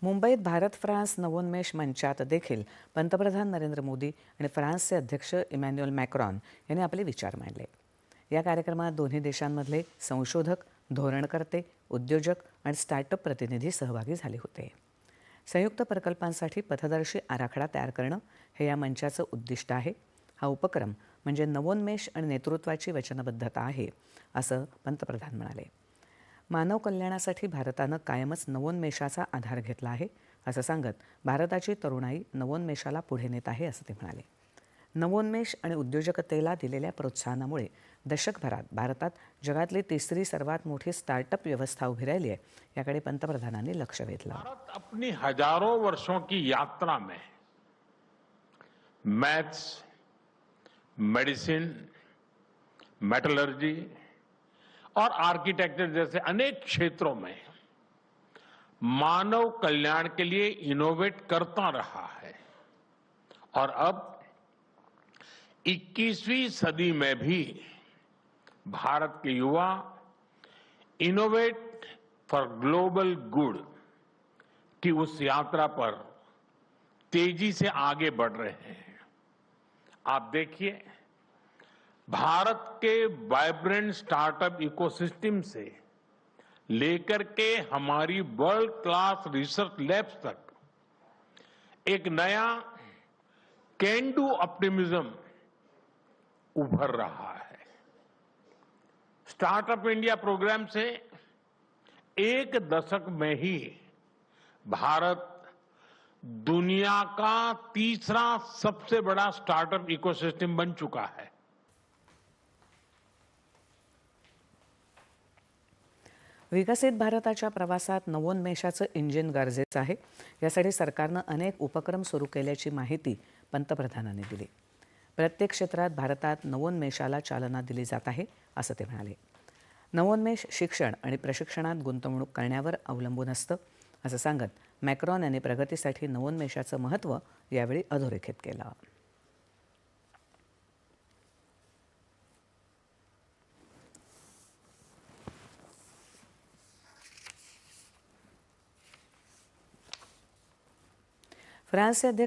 मुंबईत भारत फ्रान्स नवोन्मेष मंचात देखील पंतप्रधान नरेंद्र मोदी आणि फ्रान्सचे अध्यक्ष इमॅन्युअल मॅक्रॉन यांनी आपले विचार मांडले। या कार्यक्रमात दोन्ही देशांमधले संशोधक, धोरणकर्ते, उद्योजक आणि स्टार्टअप प्रतिनिधी सहभागी झाले होते। संयुक्त प्रकल्पांसाठी पथदर्शी आराखडा तयार करणं हे या मंचाचं उद्दिष्ट आहे। हा उपक्रम म्हणजे नवोन्मेष आणि नेतृत्वाची वचनबद्धता आहे, असं पंतप्रधान म्हणाले। मानव कल्याणासाठी भारतानं कायमच नवोन्मेषाचा आधार घेतला आहे, असं सांगत भारताची तरुणाई नवोन्मेषाला पुढे नेत आहे, असं ते म्हणाले। नवोन्मेष आणि उद्योजकतेला दिलेल्या प्रोत्साहनामुळे दशकभरात भारतात जगातली तिसरी सर्वात मोठी स्टार्टअप व्यवस्था उभी राहिली आहे, याकडे पंतप्रधानांनी लक्ष वेधलं। भारत अपनी हजारों वर्षों की यात्रा में मैथ्स, मेडिसिन, मेटलर्जी और आर्किटेक्चर जैसे अनेक क्षेत्रों में मानव कल्याण के लिए इनोवेट करता रहा है और अब 21वीं सदी में भी भारत के युवा इनोवेट फॉर ग्लोबल गुड की उस यात्रा पर तेजी से आगे बढ़ रहे हैं। आप देखिए, भारत के वाइब्रेंट स्टार्टअप इकोसिस्टम से लेकर के हमारी वर्ल्ड क्लास रिसर्च लैब्स तक एक नया कैन डू ऑप्टिमिज्म उभर रहा है। स्टार्टअप इंडिया प्रोग्राम से एक दशक में ही भारत दुनिया का तीसरा सबसे बड़ा स्टार्टअप इकोसिस्टम बन चुका है। विकसित भारताच्या प्रवासात नवोन्मेषाचं इंजिन गरजेचं आहे। यासाठी सरकारनं अनेक उपक्रम सुरू केल्याची माहिती पंतप्रधानांनी दिली। प्रत्येक क्षेत्रात भारतात नवोन्मेषाला चालना दिली जात आहे, असं ते म्हणाले। नवोन्मेष शिक्षण आणि प्रशिक्षणात गुंतवणूक करण्यावर अवलंबून असतं, असं सांगत मॅक्रॉन यांनी प्रगतीसाठी नवोन्मेषाचं महत्त्व यावेळी अधोरेखित केलं। फ्रान्सचे अध्यक्ष